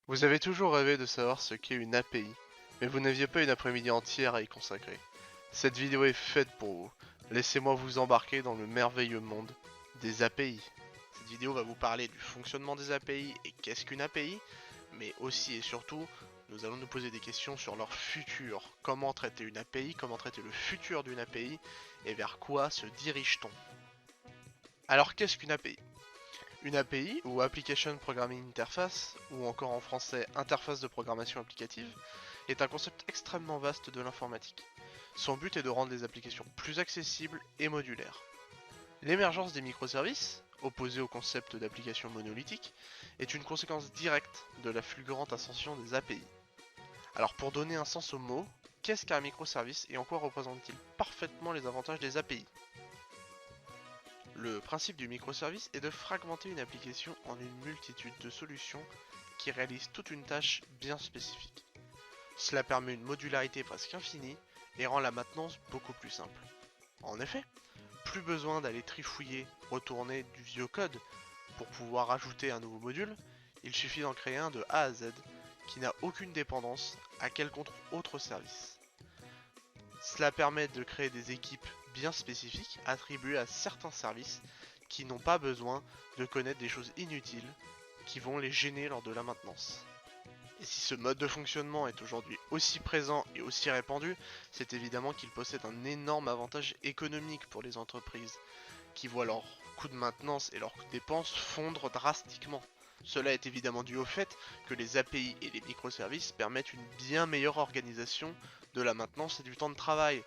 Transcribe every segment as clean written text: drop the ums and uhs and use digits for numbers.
Vous avez toujours rêvé de savoir ce qu'est une API, mais vous n'aviez pas une après-midi entière à y consacrer. Cette vidéo est faite pour vous. Laissez-moi vous embarquer dans le merveilleux monde des API. Cette vidéo va vous parler du fonctionnement des API et qu'est-ce qu'une API, mais aussi et surtout, nous allons nous poser des questions sur leur futur. Comment traiter une API, comment traiter le futur d'une API, et vers quoi se dirige-t-on? Alors qu'est-ce qu'une API? Une API, ou Application Programming Interface, ou encore en français Interface de programmation applicative, est un concept extrêmement vaste de l'informatique. Son but est de rendre les applications plus accessibles et modulaires. L'émergence des microservices, opposée au concept d'application monolithique, est une conséquence directe de la fulgurante ascension des API. Alors pour donner un sens au mot, qu'est-ce qu'un microservice et en quoi représente-t-il parfaitement les avantages des API? Le principe du microservice est de fragmenter une application en une multitude de solutions qui réalisent toute une tâche bien spécifique. Cela permet une modularité presque infinie et rend la maintenance beaucoup plus simple. En effet, plus besoin d'aller trifouiller, retourner du vieux code pour pouvoir ajouter un nouveau module, il suffit d'en créer un de A à Z qui n'a aucune dépendance à quelconque autre service. Cela permet de créer des équipes bien spécifiques attribuées à certains services qui n'ont pas besoin de connaître des choses inutiles qui vont les gêner lors de la maintenance. Et si ce mode de fonctionnement est aujourd'hui aussi présent et aussi répandu, c'est évidemment qu'il possède un énorme avantage économique pour les entreprises, qui voient leurs coûts de maintenance et leurs dépenses fondre drastiquement. Cela est évidemment dû au fait que les API et les microservices permettent une bien meilleure organisation de la maintenance et du temps de travail.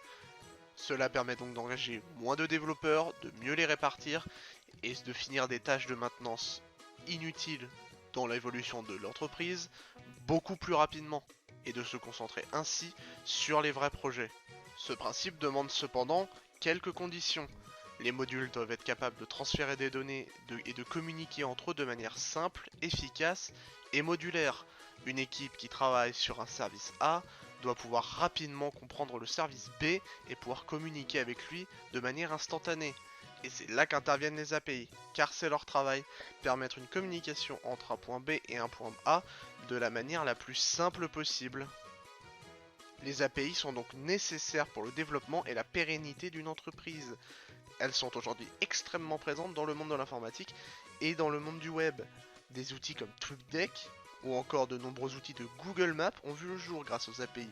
Cela permet donc d'engager moins de développeurs, de mieux les répartir et de finir des tâches de maintenance inutiles dans l'évolution de l'entreprise beaucoup plus rapidement et de se concentrer ainsi sur les vrais projets. Ce principe demande cependant quelques conditions. Les modules doivent être capables de transférer des données et de communiquer entre eux de manière simple, efficace et modulaire. Une équipe qui travaille sur un service A doit pouvoir rapidement comprendre le service B et pouvoir communiquer avec lui de manière instantanée. Et c'est là qu'interviennent les API, car c'est leur travail, permettre une communication entre un point B et un point A de la manière la plus simple possible. Les API sont donc nécessaires pour le développement et la pérennité d'une entreprise. Elles sont aujourd'hui extrêmement présentes dans le monde de l'informatique et dans le monde du web. Des outils comme TweetDeck ou encore de nombreux outils de Google Maps ont vu le jour grâce aux API.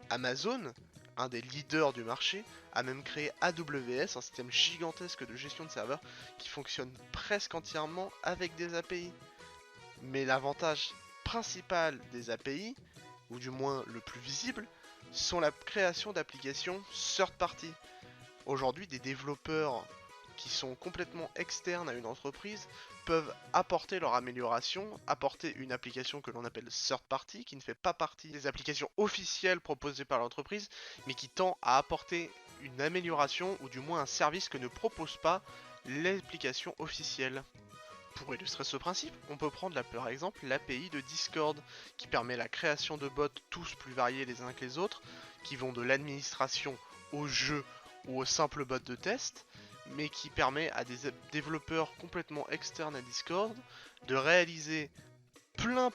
Amazon, un des leaders du marché, a même créé AWS, un système gigantesque de gestion de serveurs qui fonctionne presque entièrement avec des API. Mais l'avantage principal des API, ou du moins le plus visible, sont la création d'applications third party. Aujourd'hui, des développeurs qui sont complètement externes à une entreprise peuvent apporter leur amélioration, apporter une application que l'on appelle third party, qui ne fait pas partie des applications officielles proposées par l'entreprise, mais qui tend à apporter une amélioration ou du moins un service que ne propose pas l'application officielle. Pour illustrer ce principe, on peut prendre par exemple l'API de Discord, qui permet la création de bots tous plus variés les uns que les autres, qui vont de l'administration au jeu ou au simple bot de test, mais qui permet à des développeurs complètement externes à Discord de réaliser plein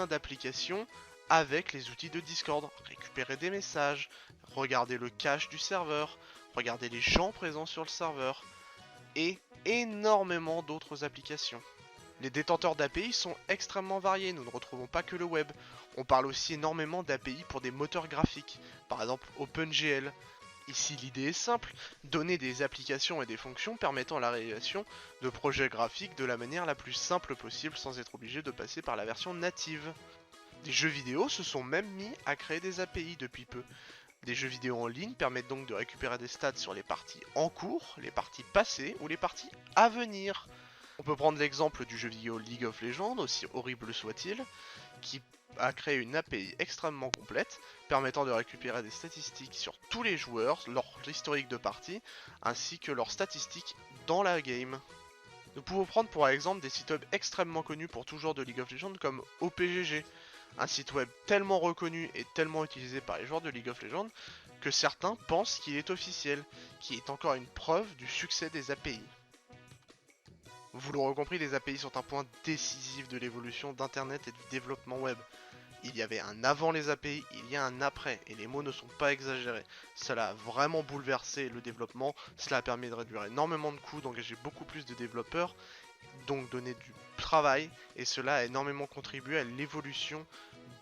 d'applications avec les outils de Discord. Récupérer des messages, regarder le cache du serveur, regarder les gens présents sur le serveur, et énormément d'autres applications. Les détenteurs d'API sont extrêmement variés, nous ne retrouvons pas que le web. On parle aussi énormément d'API pour des moteurs graphiques, par exemple OpenGL. Ici l'idée est simple, donner des applications et des fonctions permettant la réalisation de projets graphiques de la manière la plus simple possible sans être obligé de passer par la version native. Des jeux vidéo se sont même mis à créer des API depuis peu. Des jeux vidéo en ligne permettent donc de récupérer des stats sur les parties en cours, les parties passées ou les parties à venir. On peut prendre l'exemple du jeu vidéo League of Legends, aussi horrible soit-il, qui a créé une API extrêmement complète, permettant de récupérer des statistiques sur tous les joueurs, leur historique de partie, ainsi que leurs statistiques dans la game. Nous pouvons prendre pour exemple des sites web extrêmement connus pour tout genre de League of Legends comme OPGG, un site web tellement reconnu et tellement utilisé par les joueurs de League of Legends que certains pensent qu'il est officiel, qui est encore une preuve du succès des API. Vous l'aurez compris, les API sont un point décisif de l'évolution d'Internet et du développement web. Il y avait un avant les API, il y a un après, et les mots ne sont pas exagérés. Cela a vraiment bouleversé le développement, cela a permis de réduire énormément de coûts, d'engager beaucoup plus de développeurs, donc donner du travail, et cela a énormément contribué à l'évolution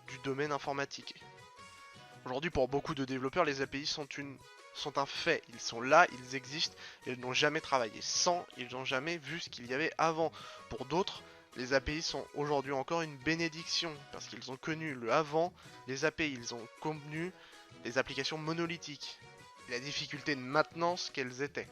du domaine informatique. Aujourd'hui, pour beaucoup de développeurs, les API sont un fait. Ils sont là, ils existent, et ils n'ont jamais travaillé sans, ils n'ont jamais vu ce qu'il y avait avant. Pour d'autres, les API sont aujourd'hui encore une bénédiction, parce qu'ils ont connu le avant des API, ils ont connu les applications monolithiques, la difficulté de maintenance qu'elles étaient.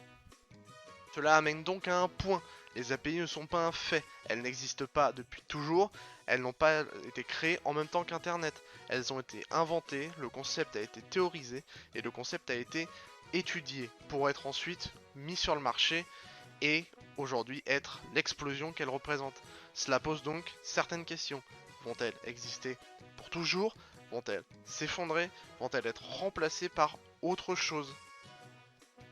Cela amène donc à un point. Les API ne sont pas un fait. Elles n'existent pas depuis toujours. Elles n'ont pas été créées en même temps qu'Internet. Elles ont été inventées, le concept a été théorisé et le concept a été étudié pour être ensuite mis sur le marché et aujourd'hui être l'explosion qu'elles représentent. Cela pose donc certaines questions. Vont-elles exister pour toujours? Vont-elles s'effondrer? Vont-elles être remplacées par autre chose?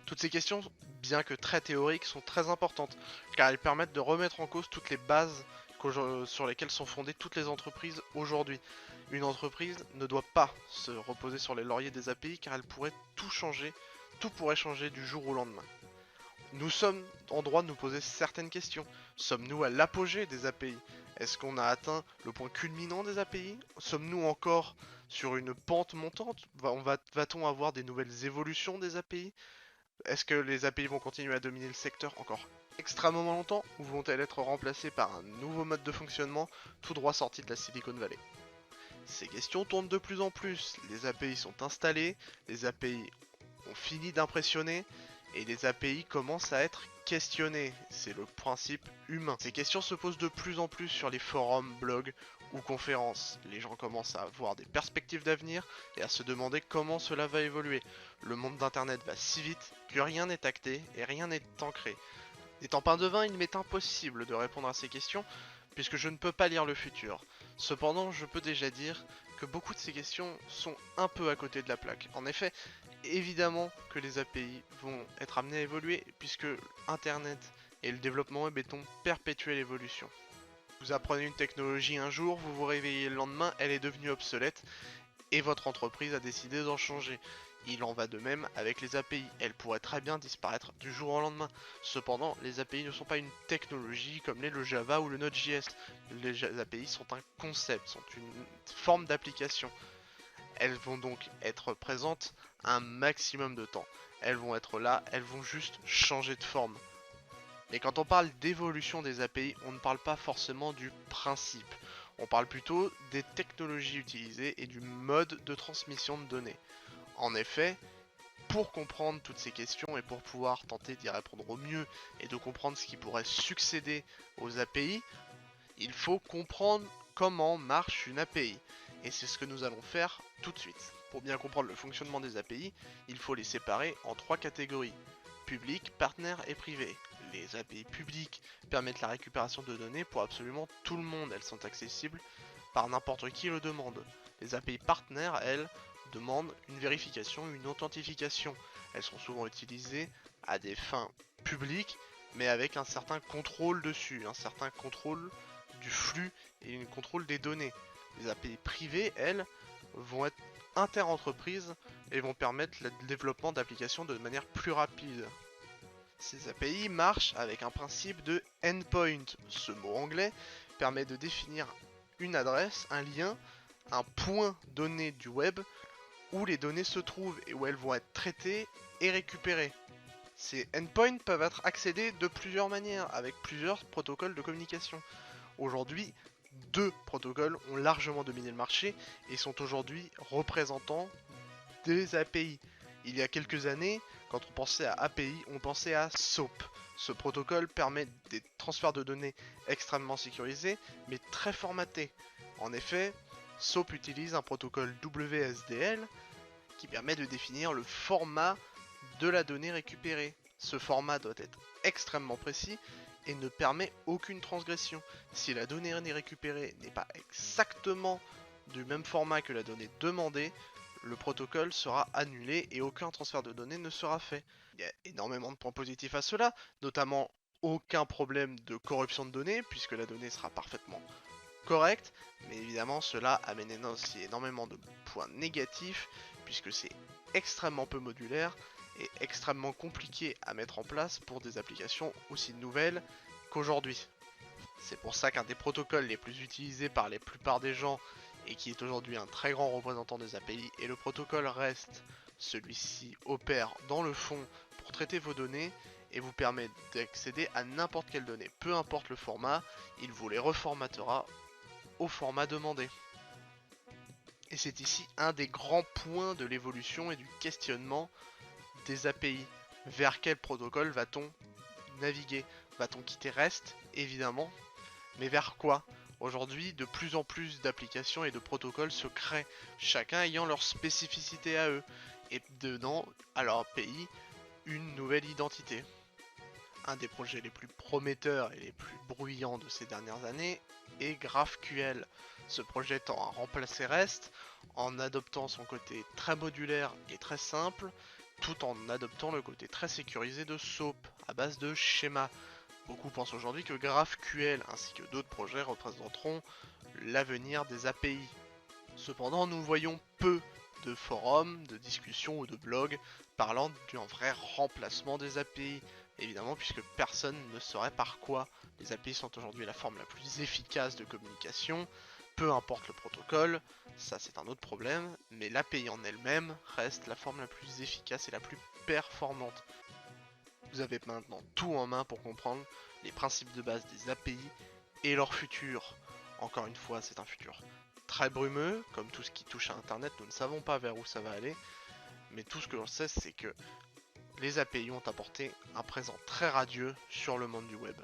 Toutes ces questions, bien que très théoriques, sont très importantes, car elles permettent de remettre en cause toutes les bases sur lesquelles sont fondées toutes les entreprises aujourd'hui. Une entreprise ne doit pas se reposer sur les lauriers des API, car elle pourrait tout changer, tout pourrait changer du jour au lendemain. Nous sommes en droit de nous poser certaines questions. Sommes-nous à l'apogée des API? Est-ce qu'on a atteint le point culminant des API? Sommes-nous encore sur une pente montante? Va-t-on avoir des nouvelles évolutions des API? Est-ce que les API vont continuer à dominer le secteur encore extrêmement longtemps ou vont-elles être remplacées par un nouveau mode de fonctionnement tout droit sorti de la Silicon Valley? Ces questions tournent de plus en plus, les API sont installées, les API ont fini d'impressionner et les API commencent à être questionnées, c'est le principe humain. Ces questions se posent de plus en plus sur les forums, blogs ou conférences. Les gens commencent à avoir des perspectives d'avenir et à se demander comment cela va évoluer. Le monde d'internet va si vite que rien n'est acté et rien n'est ancré. N'étant pas devin, il m'est impossible de répondre à ces questions puisque je ne peux pas lire le futur. Cependant, je peux déjà dire que beaucoup de ces questions sont un peu à côté de la plaque. En effet, évidemment que les API vont être amenés à évoluer puisque Internet et le développement web est en perpétuelle évolution. Vous apprenez une technologie un jour, vous vous réveillez le lendemain, elle est devenue obsolète et votre entreprise a décidé d'en changer. Il en va de même avec les API, elles pourraient très bien disparaître du jour au lendemain. Cependant, les API ne sont pas une technologie comme l'est le Java ou le Node.js. Les API sont un concept, sont une forme d'application. Elles vont donc être présentes un maximum de temps. Elles vont être là, elles vont juste changer de forme. Mais quand on parle d'évolution des API, on ne parle pas forcément du principe. On parle plutôt des technologies utilisées et du mode de transmission de données. En effet, pour comprendre toutes ces questions et pour pouvoir tenter d'y répondre au mieux et de comprendre ce qui pourrait succéder aux API, il faut comprendre comment marche une API. Et c'est ce que nous allons faire tout de suite. Pour bien comprendre le fonctionnement des API, il faut les séparer en trois catégories: public, partenaire et privé. Les API publiques permettent la récupération de données pour absolument tout le monde, elles sont accessibles par n'importe qui le demande. Les API partenaires, elles, demandent une vérification, une authentification. Elles sont souvent utilisées à des fins publiques, mais avec un certain contrôle dessus, un certain contrôle du flux et un contrôle des données. Les API privées, elles, vont être inter-entreprises et vont permettre le développement d'applications de manière plus rapide. Ces API marchent avec un principe de endpoint. Ce mot anglais permet de définir une adresse, un lien, un point donné du web où les données se trouvent et où elles vont être traitées et récupérées. Ces endpoints peuvent être accédés de plusieurs manières avec plusieurs protocoles de communication. Aujourd'hui, deux protocoles ont largement dominé le marché et sont aujourd'hui représentants des API. Il y a quelques années, quand on pensait à API, on pensait à SOAP. Ce protocole permet des transferts de données extrêmement sécurisés, mais très formatés. En effet, SOAP utilise un protocole WSDL qui permet de définir le format de la donnée récupérée. Ce format doit être extrêmement précis et ne permet aucune transgression. Si la donnée récupérée n'est pas exactement du même format que la donnée demandée, le protocole sera annulé et aucun transfert de données ne sera fait. Il y a énormément de points positifs à cela, notamment aucun problème de corruption de données, puisque la donnée sera parfaitement correcte, mais évidemment cela amène aussi énormément de points négatifs, puisque c'est extrêmement peu modulaire et extrêmement compliqué à mettre en place pour des applications aussi nouvelles qu'aujourd'hui. C'est pour ça qu'un des protocoles les plus utilisés par la plupart des gens et qui est aujourd'hui un très grand représentant des API et le protocole REST, celui-ci opère dans le fond pour traiter vos données et vous permet d'accéder à n'importe quelle donnée. Peu importe le format, il vous les reformatera au format demandé. Et c'est ici un des grands points de l'évolution et du questionnement des API. Vers quel protocole va-t-on naviguer? Va-t-on quitter REST? Évidemment. Mais vers quoi? Aujourd'hui, de plus en plus d'applications et de protocoles se créent, chacun ayant leur spécificité à eux, et donnant à leur API une nouvelle identité. Un des projets les plus prometteurs et les plus bruyants de ces dernières années est GraphQL. Ce projet tend à remplacer REST en adoptant son côté très modulaire et très simple, tout en adoptant le côté très sécurisé de SOAP à base de schémas. Beaucoup pensent aujourd'hui que GraphQL ainsi que d'autres projets représenteront l'avenir des API. Cependant, nous voyons peu de forums, de discussions ou de blogs parlant d'un vrai remplacement des API. Évidemment, puisque personne ne saurait par quoi. Les API sont aujourd'hui la forme la plus efficace de communication, peu importe le protocole, ça c'est un autre problème, mais l'API en elle-même reste la forme la plus efficace et la plus performante. Vous avez maintenant tout en main pour comprendre les principes de base des API et leur futur. Encore une fois, c'est un futur très brumeux, comme tout ce qui touche à Internet, nous ne savons pas vers où ça va aller, mais tout ce que l'on sait, c'est que les API ont apporté un présent très radieux sur le monde du web.